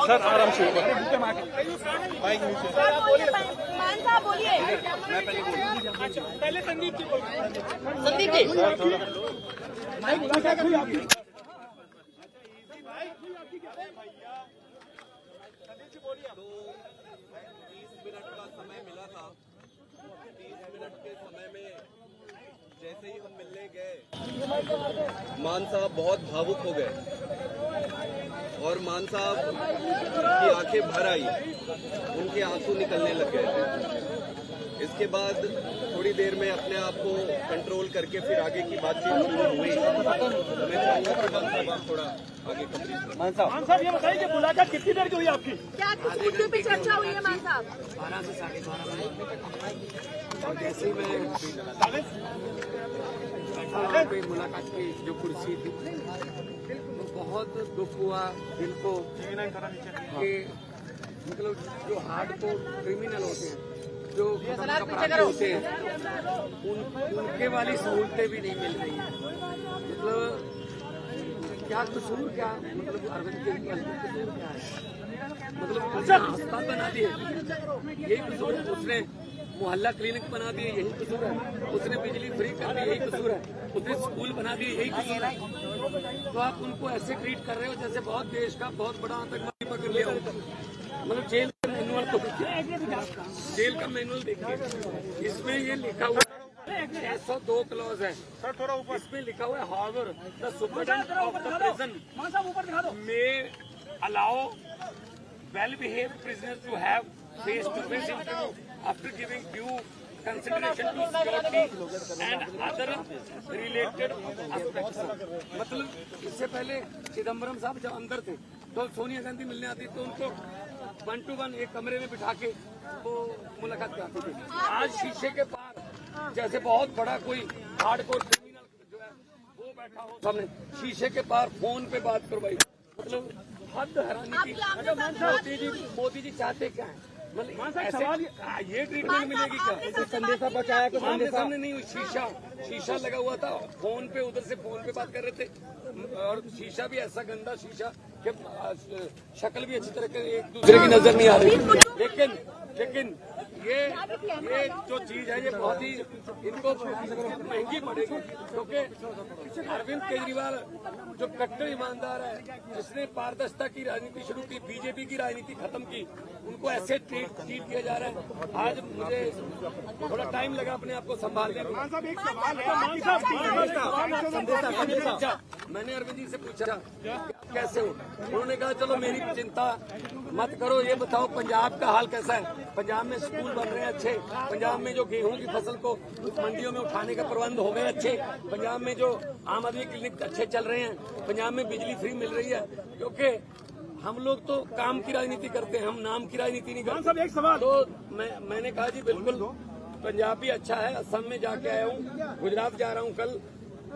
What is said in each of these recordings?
Sir आराम से ऊपर। मान साहब बोलिए। पहले संदीप जी बोलिए। संदीप जी तो 30 मिनट का समय मिला था। 30 मिनट के समय में जैसे ही हम मिलने गए, मान साहब बहुत भावुक हो गए और मान साहब की आंखें भर आई, उनके आंसू निकलने लग गए थे। इसके बाद थोड़ी देर में अपने आप को कंट्रोल करके फिर आगे की बातचीत शुरू हुई। मैं चाहूँगा कि मान साहब आप थोड़ा आगे कंप्लीट करें। मान साहब ये बताइए कि मुलाकात कितनी देर की हुई आपकी? क्या कुछ मुद्दों पे चर्चा हुई है मान साहब? 12 से 12:30 और जैसे ही मैं वहाँ पे मुलाकात की जो कुर्सी थी तो बहुत दुख हुआ दिल को कि मतलब जो हार्डकोर क्रिमिनल होते हैं, जो अपराधी होते हैं, उनके वाली सहूलतें भी नहीं मिल रही हैं। मतलब क्या कसूर, क्या मतलब अरविंद केजरीवाल का कसूर क्या है? मतलब अस्पताल बना दिए, यही कसूर है। उसने मोहल्ला क्लिनिक बना दिए, यही कसूर है। उसने बिजली फ्री कर दी, यही कसूर है। उसने स्कूल बना दिए, यही कसूर है। तो आप उनको ऐसे ट्रीट कर रहे हो जैसे बहुत देश का बहुत बड़ा आतंकवादी पकड़ लिया हो। मतलब जेल का मैनुअल को देखिए, जेल का मैनुअल देखिए, इसमें ये लिखा हुआ 602 क्लॉज है। इसमें लिखा हुआ है however the superintendent of the prison may allow well behaved prisoners to have face to face interview after giving due consideration to security and other related aspects। मतलब इससे पहले चिदम्बरम साहब जब अंदर थे तो सोनिया गांधी मिलने आती तो उनको 1 to 1 एक कमरे में बिठा के वो मुलाकात कराती थी। आज शीशे के पार जैसे बहुत बड़ा कोई हार्डकोर क्रिमिनल जो है वो बैठा हो सामने, शीशे के पार फोन पे बात करवाई। मतलब हद हैरानी की। मोदी जी चाहते क्या है? मतलब ये ट्रीटमेंट मिलेगी क्या? संदेशा बचाया को सामने नहीं हुई, शीशा लगा हुआ था, फोन पे उधर से फोन पे बात कर रहे थे और शीशा भी ऐसा गंदा शीशा कि शक्ल भी अच्छी तरह के एक दूसरे की नजर नहीं आ रही। लेकिन ये जो चीज है ये बहुत ही इनको महंगी पड़ेगी, क्योंकि अरविंद केजरीवाल जो कट्टर ईमानदार है, जिसने पारदर्शिता की राजनीति शुरू की, बीजेपी की राजनीति खत्म की, उनको ऐसे ट्रीट किया जा रहा है। आज मुझे थोड़ा टाइम लगा अपने आप को संभालने में। मैंने अरविंद जी से पूछा कैसे हो, उन्होंने कहा चलो मेरी चिंता मत करो, ये बताओ पंजाब का हाल कैसा है? पंजाब में स्कूल बन रहे हैं अच्छे, पंजाब में जो गेहूं की फसल को मंडियों में उठाने का प्रबंध हो गए अच्छे, पंजाब में जो आम आदमी क्लिनिक अच्छे चल रहे हैं, पंजाब में बिजली फ्री मिल रही है। क्योंकि हम लोग तो काम की राजनीति करते हैं, हम नाम की राजनीति नहीं करते। एक सवाल तो मैंने कहा जी बिल्कुल पंजाब भी अच्छा है। असम में जाके आया हूँ, गुजरात जा रहा हूँ, कल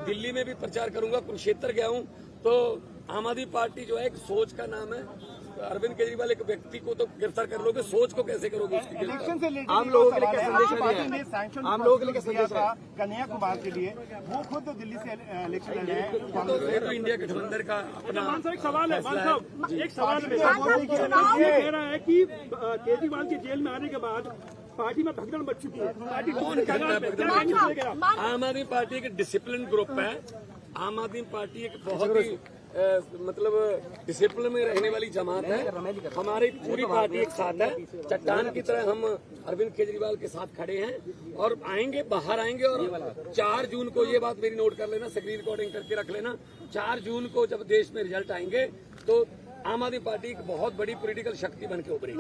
दिल्ली में भी प्रचार करूंगा, कुरुक्षेत्र गया हूँ। तो आम आदमी पार्टी जो है एक सोच का नाम है। अरविंद केजरीवाल एक व्यक्ति को तो गिरफ्तार कर लोगे, सोच को कैसे करोगे उसकी गिरफ्तार? आम लोगों के लिए क्या संदेश है? आम लोगों के लिए क्या संदेश है? कन्हैया कुमार के लिए वो खुद दिल्ली से इलेक्शन लड़ रहे हैं। ये तो इंडिया गठबंधन का अपना एक सवाल है। एक सवाल कह रहा है कि केजरीवाल के जेल में आने के बाद पार्टी में भगदड़ मच चुकी है। पार्टी कौन करता है भगदड़? आम आदमी पार्टी एक डिसिप्लिन ग्रुप है। आम आदमी पार्टी एक बहुत ही मतलब डिसिप्लिन में रहने वाली जमात है। हमारी पूरी पार्टी एक साथ है, चट्टान की तरह हम अरविंद केजरीवाल के साथ खड़े हैं और आएंगे, बाहर आएंगे। और 4 जून को ये बात मेरी नोट कर लेना, स्क्रीन रिकॉर्डिंग करके रख लेना, 4 जून को जब देश में रिजल्ट आएंगे तो आम आदमी पार्टी एक बहुत बड़ी पॉलिटिकल शक्ति बन के उभरेगी।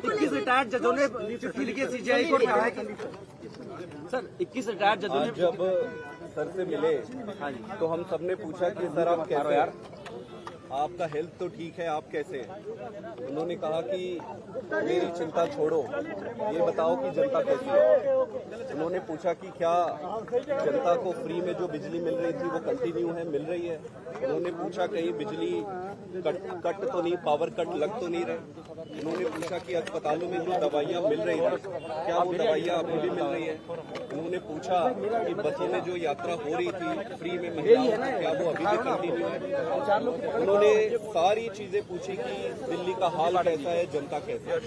21 रिटायर्ड जजों ने चिट्ठी लिखी सीजीआई को, सर 21 रिटायर्ड जजों ने जब सर से मिले तो हम सबने पूछा कि सर आप कैसे, आपका हेल्थ तो ठीक है, आप कैसे हैं? उन्होंने कहा कि मेरी चिंता छोड़ो, ये बताओ कि जनता कैसी है। उन्होंने पूछा कि क्या जनता को फ्री में जो बिजली मिल रही थी वो कंटिन्यू है, मिल रही है। उन्होंने पूछा कहीं बिजली कट तो नहीं, पावर कट लग तो नहीं रहे। उन्होंने पूछा कि अस्पतालों में जो दवाइयाँ मिल रही थी क्या वो दवाइयाँ अभी भी मिल रही है। उन्होंने पूछा कि बसों में जो यात्रा हो रही थी फ्री में महिलाओं की, क्या वो अभी भी कंटिन्यू है। उन्होंने सारी चीजें पूछी कि दिल्ली का हाल कैसा है, जनता कैसे है,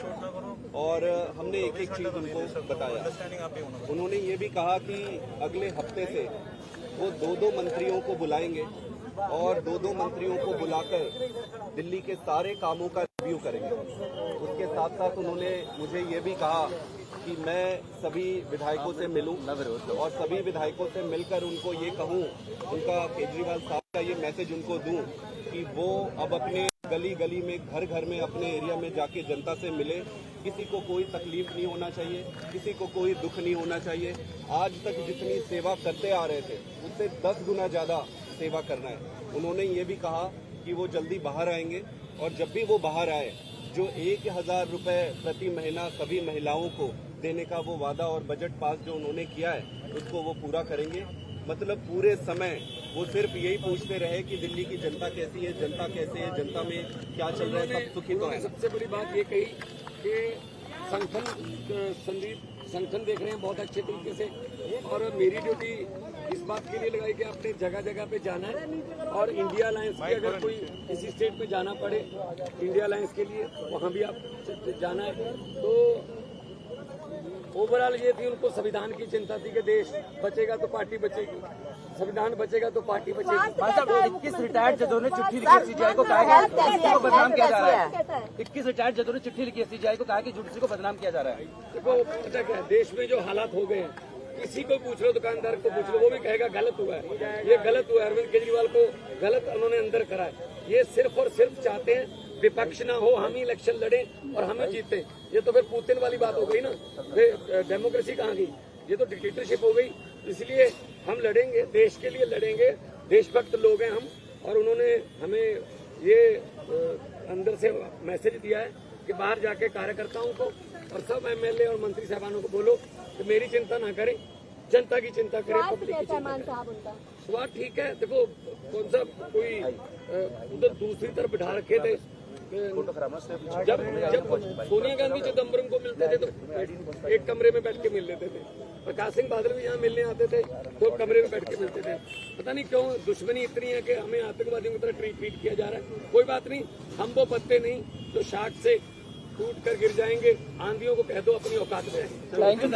और हमने एक एक चीज उनको बताया। उन्होंने ये भी कहा कि अगले हफ्ते से वो 2-2 मंत्रियों को बुलाएंगे और 2-2 मंत्रियों को बुलाकर दिल्ली के सारे कामों का रिव्यू करेंगे। उसके साथ साथ उन्होंने मुझे ये भी कहा कि मैं सभी विधायकों से मिलूं और सभी विधायकों से मिलकर उनको ये कहूं, उनका केजरीवाल साहब का ये मैसेज उनको दूं कि वो अब अपने गली गली में, घर घर में, अपने एरिया में जाके जनता से मिले। किसी को कोई तकलीफ नहीं होना चाहिए, किसी को कोई दुख नहीं होना चाहिए। आज तक जितनी सेवा करते आ रहे थे उससे 10 गुना ज्यादा सेवा करना है। उन्होंने ये भी कहा कि वो जल्दी बाहर आएंगे और जब भी वो बाहर आए जो 1000 रुपए प्रति महीना सभी महिलाओं को देने का वो वादा और बजट पास जो उन्होंने किया है उसको वो पूरा करेंगे। मतलब पूरे समय वो सिर्फ यही पूछते रहे कि दिल्ली की जनता कैसी है, जनता कैसे है, जनता में क्या चल रहा है, सब सुखी तो है। सबसे बड़ी बात ये कही कि संगठन देख रहे हैं बहुत अच्छे तरीके से, और मेरी ड्यूटी इस बात के लिए लगाई कि आपने जगह जगह पे जाना है और इंडिया अलायंस की अगर कोई किसी स्टेट में जाना पड़े इंडिया अलायंस के लिए वहाँ भी आप जाना है। तो ओवरऑल ये थी, उनको संविधान की चिंता थी कि देश बचेगा तो पार्टी बचेगी, संविधान बचेगा तो पार्टी बचेगी। 21 रिटायर्ड जजों ने चिट्ठी लिखी सीजीआई को कहा कि जुडिशरी को बदनाम किया जा रहा है। 21 रिटायर्ड जजों ने चिट्ठी लिखी सीजीआई को कहा कि जुडिशरी को बदनाम किया जा रहा है। देखो पता क्या है, देश में जो हालात हो गए हैं, किसी को पूछ लो, दुकानदार को पूछ लो, वो भी कहेगा गलत हुआ है, ये गलत हुआ है। अरविंद केजरीवाल को गलत उन्होंने अंदर करा है। ये सिर्फ और सिर्फ चाहते हैं विपक्ष ना हो, हम ही इलेक्शन लड़े और हम ही जीते। ये तो फिर पुतिन वाली बात हो गई ना, फिर डेमोक्रेसी कहाँ गई, ये तो डिक्टेटरशिप हो गई। इसलिए हम लड़ेंगे, देश के लिए लड़ेंगे, देशभक्त लोग हैं हम। और उन्होंने हमें ये अंदर से मैसेज दिया है कि बाहर जाके कार्यकर्ताओं को और सब एमएलए और मंत्री साहबानों को बोलो कि मेरी चिंता ना करें, जनता की चिंता करें, पब्लिक की चिंता करें। स्वाद ठीक है। देखो कौन सा कोई उधर दूसरी तरफ बिठा रखे थे, जब सोनिया गांधी चिदम्बरम को मिलते थे तो एक कमरे में बैठ के मिल लेते थे, प्रकाश सिंह बादल भी यहाँ मिलने आते थे तो कमरे में बैठ के मिलते थे। पता नहीं क्यों दुश्मनी इतनी है कि हमें आतंकवादियों की तरह ट्रीट किया जा रहा है। कोई बात नहीं, हम वो पत्ते नहीं जो शाख से टूट कर गिर जाएंगे। आंधियों को कह दो अपनी औकात में आएंगे।